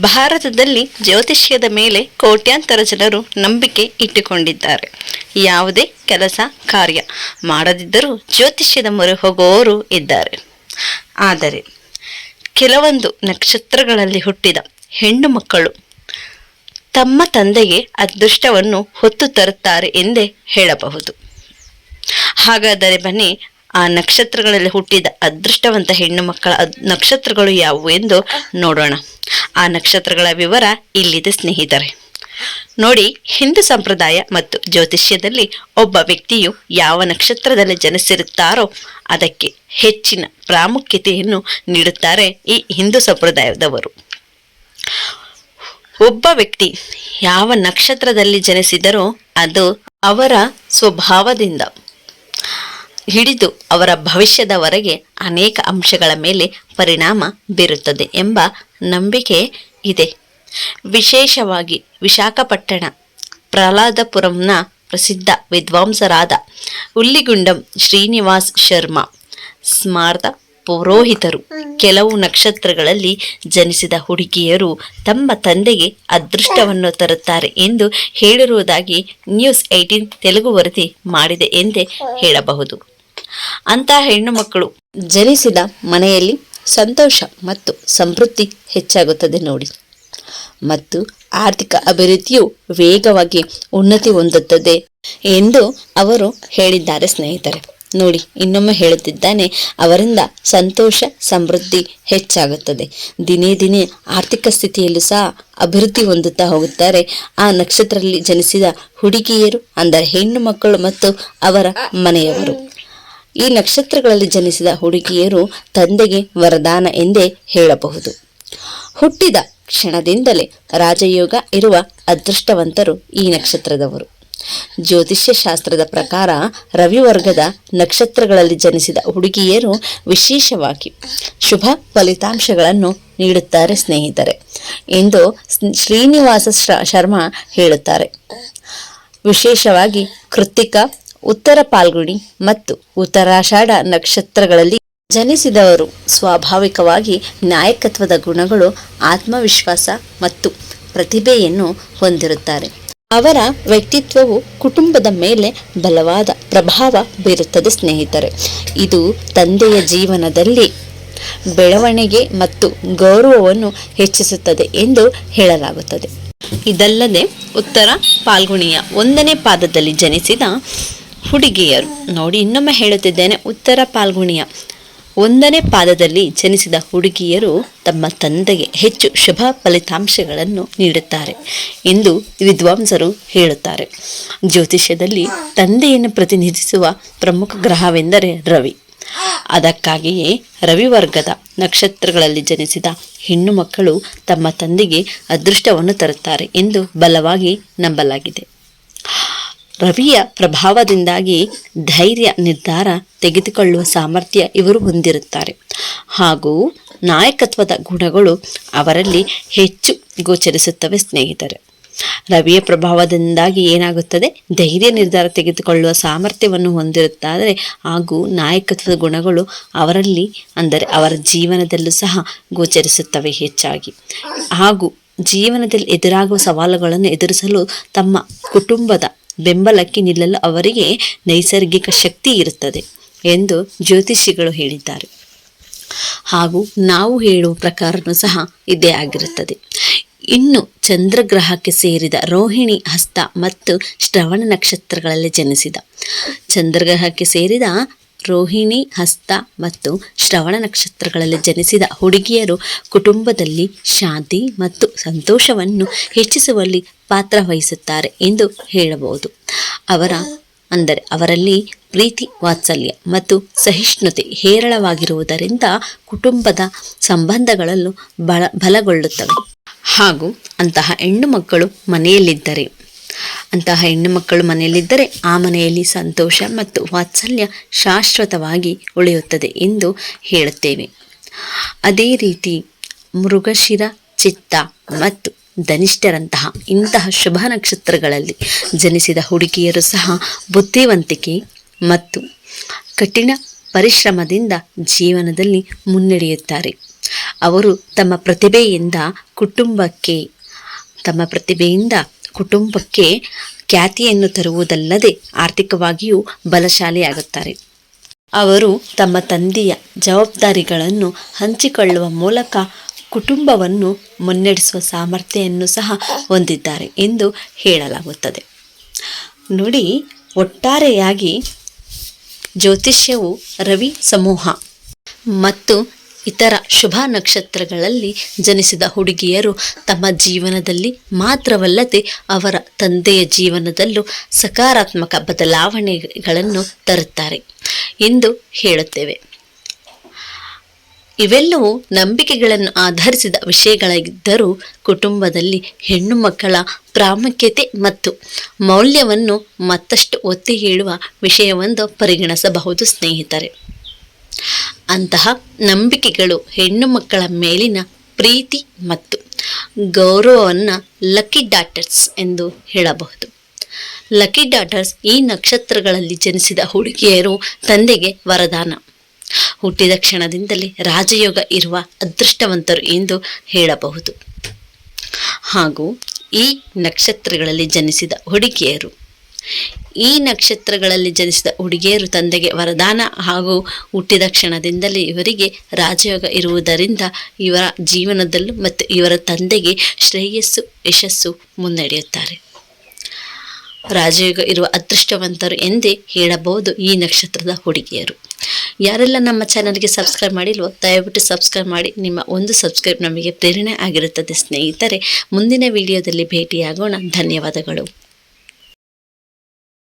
ಭಾರತದಲ್ಲಿ ಜ್ಯೋತಿಷ್ಯದ ಮೇಲೆ ಕೋಟ್ಯಾಂತರ ಜನರು ನಂಬಿಕೆ ಇಟ್ಟುಕೊಂಡಿದ್ದಾರೆ. ಯಾವುದೇ ಕೆಲಸ ಕಾರ್ಯ ಮಾಡದಿದ್ದರೂ ಜ್ಯೋತಿಷ್ಯದ ಮೊರೆ ಹೋಗುವವರು ಇದ್ದಾರೆ. ಆದರೆ ಕೆಲವೊಂದು ನಕ್ಷತ್ರಗಳಲ್ಲಿ ಹುಟ್ಟಿದ ಹೆಣ್ಣು ಮಕ್ಕಳು ತಮ್ಮ ತಂದೆಗೆ ಅದೃಷ್ಟವನ್ನು ಹೊತ್ತು ತರುತ್ತಾರೆ ಎಂದೇ ಹೇಳಬಹುದು. ಹಾಗಾದರೆ ಬನ್ನಿ, ಆ ನಕ್ಷತ್ರಗಳಲ್ಲಿ ಹುಟ್ಟಿದ ಅದೃಷ್ಟವಂತ ಹೆಣ್ಣು ಮಕ್ಕಳ ನಕ್ಷತ್ರಗಳು ಯಾವುವು ಎಂದು ನೋಡೋಣ. ಆ ನಕ್ಷತ್ರಗಳ ವಿವರ ಇಲ್ಲಿದೆ ಸ್ನೇಹಿತರೆ. ನೋಡಿ, ಹಿಂದೂ ಸಂಪ್ರದಾಯ ಮತ್ತು ಜ್ಯೋತಿಷ್ಯದಲ್ಲಿ ಒಬ್ಬ ವ್ಯಕ್ತಿಯು ಯಾವ ನಕ್ಷತ್ರದಲ್ಲಿ ಜನಿಸಿರುತ್ತಾರೋ ಅದಕ್ಕೆ ಹೆಚ್ಚಿನ ಪ್ರಾಮುಖ್ಯತೆಯನ್ನು ನೀಡುತ್ತಾರೆ ಈ ಹಿಂದೂ ಸಂಪ್ರದಾಯದವರು. ಒಬ್ಬ ವ್ಯಕ್ತಿ ಯಾವ ನಕ್ಷತ್ರದಲ್ಲಿ ಜನಿಸಿದರೋ ಅದು ಅವರ ಸ್ವಭಾವದಿಂದ ಹಿಡಿದು ಅವರ ಭವಿಷ್ಯದವರೆಗೆ ಅನೇಕ ಅಂಶಗಳ ಮೇಲೆ ಪರಿಣಾಮ ಬೀರುತ್ತದೆ ಎಂಬ ನಂಬಿಕೆ ಇದೆ. ವಿಶೇಷವಾಗಿ ವಿಶಾಖಪಟ್ಟಣ ಪ್ರಹ್ಲಾದಪುರಂನ ಪ್ರಸಿದ್ಧ ವಿದ್ವಾಂಸರಾದ ಉಲ್ಲಿಗುಂಡಂ ಶ್ರೀನಿವಾಸ್ ಶರ್ಮಾ ಸ್ಮಾರ್ತ ಪುರೋಹಿತರು ಕೆಲವು ನಕ್ಷತ್ರಗಳಲ್ಲಿ ಜನಿಸಿದ ಹುಡುಗಿಯರು ತಮ್ಮ ತಂದೆಗೆ ಅದೃಷ್ಟವನ್ನು ತರುತ್ತಾರೆ ಎಂದು ಹೇಳಿರುವುದಾಗಿ ನ್ಯೂಸ್ 18 ತೆಲುಗು ವರದಿ ಮಾಡಿದೆ ಎಂದೇ ಹೇಳಬಹುದು. ಅಂತಹ ಹೆಣ್ಣು ಮಕ್ಕಳು ಜನಿಸಿದ ಮನೆಯಲ್ಲಿ ಸಂತೋಷ ಮತ್ತು ಸಮೃದ್ಧಿ ಹೆಚ್ಚಾಗುತ್ತದೆ ನೋಡಿ, ಮತ್ತು ಆರ್ಥಿಕ ಅಭಿವೃದ್ಧಿಯು ವೇಗವಾಗಿ ಉನ್ನತಿ ಹೊಂದುತ್ತದೆ ಎಂದು ಅವರು ಹೇಳಿದ್ದಾರೆ ಸ್ನೇಹಿತರೆ. ನೋಡಿ, ಇನ್ನೊಮ್ಮೆ ಹೇಳುತ್ತಿದ್ದಾನೆ, ಅವರಿಂದ ಸಂತೋಷ ಸಮೃದ್ಧಿ ಹೆಚ್ಚಾಗುತ್ತದೆ. ದಿನೇ ದಿನೇ ಆರ್ಥಿಕ ಸ್ಥಿತಿಯಲ್ಲೂ ಸಹ ಅಭಿವೃದ್ಧಿ ಹೊಂದುತ್ತಾ ಹೋಗುತ್ತಾರೆ ಆ ನಕ್ಷತ್ರದಲ್ಲಿ ಜನಿಸಿದ ಹುಡುಗಿಯರು, ಅಂದರೆ ಹೆಣ್ಣು ಮಕ್ಕಳು ಮತ್ತು ಅವರ ಮನೆಯವರು. ಈ ನಕ್ಷತ್ರಗಳಲ್ಲಿ ಜನಿಸಿದ ಹುಡುಗಿಯರು ತಂದೆಗೆ ವರದಾನ ಎಂದೇ ಹೇಳಬಹುದು. ಹುಟ್ಟಿದ ಕ್ಷಣದಿಂದಲೇ ರಾಜಯೋಗ ಇರುವ ಅದೃಷ್ಟವಂತರು ಈ ನಕ್ಷತ್ರದವರು. ಜ್ಯೋತಿಷ್ಯ ಶಾಸ್ತ್ರದ ಪ್ರಕಾರ ರವಿವರ್ಗದ ನಕ್ಷತ್ರಗಳಲ್ಲಿ ಜನಿಸಿದ ಹುಡುಗಿಯರು ವಿಶೇಷವಾಗಿ ಶುಭ ಫಲಿತಾಂಶಗಳನ್ನು ನೀಡುತ್ತಾರೆ ಸ್ನೇಹಿತರೆ ಎಂದು ಶ್ರೀನಿವಾಸ ಶರ್ಮಾ ಹೇಳುತ್ತಾರೆ. ವಿಶೇಷವಾಗಿ ಕೃತ್ತಿಕ, ಉತ್ತರ ಪಾಲ್ಗುಣಿ ಮತ್ತು ಉತ್ತರಾಷಾಢ ನಕ್ಷತ್ರಗಳಲ್ಲಿ ಜನಿಸಿದವರು ಸ್ವಾಭಾವಿಕವಾಗಿ ನಾಯಕತ್ವದ ಗುಣಗಳು, ಆತ್ಮವಿಶ್ವಾಸ ಮತ್ತು ಪ್ರತಿಭೆಯನ್ನು ಹೊಂದಿರುತ್ತಾರೆ. ಅವರ ವ್ಯಕ್ತಿತ್ವವು ಕುಟುಂಬದ ಮೇಲೆ ಬಲವಾದ ಪ್ರಭಾವ ಬೀರುತ್ತದೆ ಸ್ನೇಹಿತರೆ. ಇದು ತಂದೆಯ ಜೀವನದಲ್ಲಿ ಬೆಳವಣಿಗೆ ಮತ್ತು ಗೌರವವನ್ನು ಹೆಚ್ಚಿಸುತ್ತದೆ ಎಂದು ಹೇಳಲಾಗುತ್ತದೆ. ಇದಲ್ಲದೆ ಉತ್ತರ ಪಾಲ್ಗುಣಿಯ 1ನೇ ಪಾದದಲ್ಲಿ ಜನಿಸಿದ ಹುಡುಗಿಯರು, ನೋಡಿ ಇನ್ನೊಮ್ಮೆ ಹೇಳುತ್ತಿದ್ದೇನೆ, ಉತ್ತರ ಪಾಲ್ಗುಣಿಯ 1ನೇ ಪಾದದಲ್ಲಿ ಜನಿಸಿದ ಹುಡುಗಿಯರು ತಮ್ಮ ತಂದೆಗೆ ಹೆಚ್ಚು ಶುಭ ಫಲಿತಾಂಶಗಳನ್ನು ನೀಡುತ್ತಾರೆ ಎಂದು ವಿದ್ವಾಂಸರು ಹೇಳುತ್ತಾರೆ. ಜ್ಯೋತಿಷ್ಯದಲ್ಲಿ ತಂದೆಯನ್ನು ಪ್ರತಿನಿಧಿಸುವ ಪ್ರಮುಖ ಗ್ರಹವೆಂದರೆ ರವಿ. ಅದಕ್ಕಾಗಿಯೇ ರವಿವರ್ಗದ ನಕ್ಷತ್ರಗಳಲ್ಲಿ ಜನಿಸಿದ ಹೆಣ್ಣು ಮಕ್ಕಳು ತಮ್ಮ ತಂದೆಗೆ ಅದೃಷ್ಟವನ್ನು ತರುತ್ತಾರೆ ಎಂದು ಬಲವಾಗಿ ನಂಬಲಾಗಿದೆ. ರವಿಯ ಪ್ರಭಾವದಿಂದಾಗಿ ಧೈರ್ಯ, ನಿರ್ಧಾರ ತೆಗೆದುಕೊಳ್ಳುವ ಸಾಮರ್ಥ್ಯ ಇವರು ಹೊಂದಿರುತ್ತಾರೆ ಹಾಗೂ ನಾಯಕತ್ವದ ಗುಣಗಳು ಅವರಲ್ಲಿ ಹೆಚ್ಚು ಗೋಚರಿಸುತ್ತವೆ ಸ್ನೇಹಿತರೆ. ರವಿಯ ಪ್ರಭಾವದಿಂದಾಗಿ ಏನಾಗುತ್ತದೆ, ಧೈರ್ಯ, ನಿರ್ಧಾರ ತೆಗೆದುಕೊಳ್ಳುವ ಸಾಮರ್ಥ್ಯವನ್ನು ಹೊಂದಿರುತ್ತಾರೆ ಹಾಗೂ ನಾಯಕತ್ವದ ಗುಣಗಳು ಅವರಲ್ಲಿ, ಅಂದರೆ ಅವರ ಜೀವನದಲ್ಲೂ ಸಹ ಗೋಚರಿಸುತ್ತವೆ ಹೆಚ್ಚಾಗಿ. ಹಾಗೂ ಜೀವನದಲ್ಲಿ ಎದುರಾಗುವ ಸವಾಲುಗಳನ್ನು ಎದುರಿಸಲು ತಮ್ಮ ಕುಟುಂಬದ ಬೆಂಬಲಕ್ಕೆ ನಿಲ್ಲಲು ಅವರಿಗೆ ನೈಸರ್ಗಿಕ ಶಕ್ತಿ ಇರುತ್ತದೆ ಎಂದು ಜ್ಯೋತಿಷಿಗಳು ಹೇಳಿದ್ದಾರೆ. ಹಾಗೂ ನಾವು ಹೇಳುವ ಪ್ರಕಾರನೂ ಸಹ ಇದೇ ಆಗಿರುತ್ತದೆ. ಇನ್ನು ಚಂದ್ರಗ್ರಹಕ್ಕೆ ಸೇರಿದ ರೋಹಿಣಿ, ಹಸ್ತ ಮತ್ತು ಶ್ರವಣ ನಕ್ಷತ್ರಗಳಲ್ಲಿ ಜನಿಸಿದ ಚಂದ್ರಗ್ರಹಕ್ಕೆ ಸೇರಿದ ರೋಹಿಣಿ, ಹಸ್ತ ಮತ್ತು ಶ್ರವಣ ನಕ್ಷತ್ರಗಳಲ್ಲಿ ಜನಿಸಿದ ಹುಡುಗಿಯರು ಕುಟುಂಬದಲ್ಲಿ ಶಾಂತಿ ಮತ್ತು ಸಂತೋಷವನ್ನು ಹೆಚ್ಚಿಸುವಲ್ಲಿ ಪಾತ್ರ ವಹಿಸುತ್ತಾರೆ ಎಂದು ಹೇಳಬಹುದು. ಅವರಲ್ಲಿ ಪ್ರೀತಿ, ವಾತ್ಸಲ್ಯ ಮತ್ತು ಸಹಿಷ್ಣುತೆ ಹೇರಳವಾಗಿರುವುದರಿಂದ ಕುಟುಂಬದ ಸಂಬಂಧಗಳಲ್ಲೂ ಬಲಗೊಳ್ಳುತ್ತವೆ. ಹಾಗೂ ಅಂತಹ ಹೆಣ್ಣು ಮಕ್ಕಳು ಮನೆಯಲ್ಲಿದ್ದರೆ ಆ ಮನೆಯಲ್ಲಿ ಸಂತೋಷ ಮತ್ತು ವಾತ್ಸಲ್ಯ ಶಾಶ್ವತವಾಗಿ ಉಳಿಯುತ್ತದೆ ಎಂದು ಹೇಳುತ್ತೇವೆ. ಅದೇ ರೀತಿ ಮೃಗಶಿರ, ಚಿತ್ತ ಮತ್ತು ಧನಿಷ್ಠರಂತಹ ಇಂತಹ ಶುಭ ನಕ್ಷತ್ರಗಳಲ್ಲಿ ಜನಿಸಿದ ಹುಡುಗಿಯರು ಸಹ ಬುದ್ಧಿವಂತಿಕೆ ಮತ್ತು ಕಠಿಣ ಪರಿಶ್ರಮದಿಂದ ಜೀವನದಲ್ಲಿ ಮುನ್ನಡೆಯುತ್ತಾರೆ. ಅವರು ತಮ್ಮ ಪ್ರತಿಭೆಯಿಂದ ಕುಟುಂಬಕ್ಕೆ ಖ್ಯಾತಿಯನ್ನು ತರುವುದಲ್ಲದೆ ಆರ್ಥಿಕವಾಗಿಯೂ ಬಲಶಾಲಿಯಾಗುತ್ತಾರೆ. ಅವರು ತಮ್ಮ ತಂದೆಯ ಜವಾಬ್ದಾರಿಗಳನ್ನು ಹಂಚಿಕೊಳ್ಳುವ ಮೂಲಕ ಕುಟುಂಬವನ್ನು ಮುನ್ನಡೆಸುವ ಸಾಮರ್ಥ್ಯವನ್ನು ಸಹ ಹೊಂದಿದ್ದಾರೆ ಎಂದು ಹೇಳಲಾಗುತ್ತದೆ. ನೋಡಿ, ಒಟ್ಟಾರೆಯಾಗಿ ಜ್ಯೋತಿಷ್ಯವು ರವಿ ಸಮೂಹ ಮತ್ತು ಇತರ ಶುಭ ನಕ್ಷತ್ರಗಳಲ್ಲಿ ಜನಿಸಿದ ಹುಡುಗಿಯರು ತಮ್ಮ ಜೀವನದಲ್ಲಿ ಮಾತ್ರವಲ್ಲದೆ ಅವರ ತಂದೆಯ ಜೀವನದಲ್ಲೂ ಸಕಾರಾತ್ಮಕ ಬದಲಾವಣೆಗಳನ್ನು ತರುತ್ತಾರೆ ಎಂದು ಹೇಳುತ್ತೇವೆ. ಇವೆಲ್ಲವೂ ನಂಬಿಕೆಗಳನ್ನು ಆಧರಿಸಿದ ವಿಷಯಗಳಾಗಿದ್ದರೂ ಕುಟುಂಬದಲ್ಲಿ ಹೆಣ್ಣು ಮಕ್ಕಳ ಪ್ರಾಮುಖ್ಯತೆ ಮತ್ತು ಮೌಲ್ಯವನ್ನು ಮತ್ತಷ್ಟು ಒತ್ತಿ ಹೇಳುವ ವಿಷಯವೊಂದು ಪರಿಗಣಿಸಬಹುದು ಸ್ನೇಹಿತರೆ. ಅಂತಹ ನಂಬಿಕೆಗಳು ಹೆಣ್ಣು ಮಕ್ಕಳ ಮೇಲಿನ ಪ್ರೀತಿ ಮತ್ತು ಗೌರವವನ್ನು ಲಕ್ಕಿ ಡಾಟರ್ಸ್ ಎಂದು ಹೇಳಬಹುದು. ಲಕ್ಕಿ ಡಾಟರ್ಸ್ ಈ ನಕ್ಷತ್ರಗಳಲ್ಲಿ ಜನಿಸಿದ ಹುಡುಗಿಯರು ತಂದೆಗೆ ವರದಾನ, ಹುಟ್ಟಿದ ಕ್ಷಣದಿಂದಲೇ ರಾಜಯೋಗ ಇರುವ ಅದೃಷ್ಟವಂತರು ಎಂದು ಹೇಳಬಹುದು. ಹಾಗೂ ಈ ನಕ್ಷತ್ರಗಳಲ್ಲಿ ಜನಿಸಿದ ಹುಡುಗಿಯರು ತಂದೆಗೆ ವರದಾನ ಹಾಗೂ ಹುಟ್ಟಿದ ಕ್ಷಣದಿಂದಲೇ ಇವರಿಗೆ ರಾಜಯೋಗ ಇರುವುದರಿಂದ ಇವರ ಜೀವನದಲ್ಲೂ ಮತ್ತು ಇವರ ತಂದೆಗೆ ಶ್ರೇಯಸ್ಸು ಯಶಸ್ಸು ಮುನ್ನಡೆಯುತ್ತಾರೆ. ರಾಜಯೋಗ ಇರುವ ಅದೃಷ್ಟವಂತರು ಎಂದೇ ಹೇಳಬಹುದು ಈ ನಕ್ಷತ್ರದ ಹುಡುಗಿಯರು. ಯಾರೆಲ್ಲ ನಮ್ಮ ಚಾನಲ್ಗೆ ಸಬ್ಸ್ಕ್ರೈಬ್ ಮಾಡಿಲ್ವೋ ದಯವಿಟ್ಟು ಸಬ್ಸ್ಕ್ರೈಬ್ ಮಾಡಿ. ನಿಮ್ಮ ಒಂದು ಸಬ್ಸ್ಕ್ರೈಬ್ ನಮಗೆ ಪ್ರೇರಣೆ ಆಗಿರುತ್ತದೆ ಸ್ನೇಹಿತರೆ. ಮುಂದಿನ ವಿಡಿಯೋದಲ್ಲಿ ಭೇಟಿಯಾಗೋಣ. ಧನ್ಯವಾದಗಳು.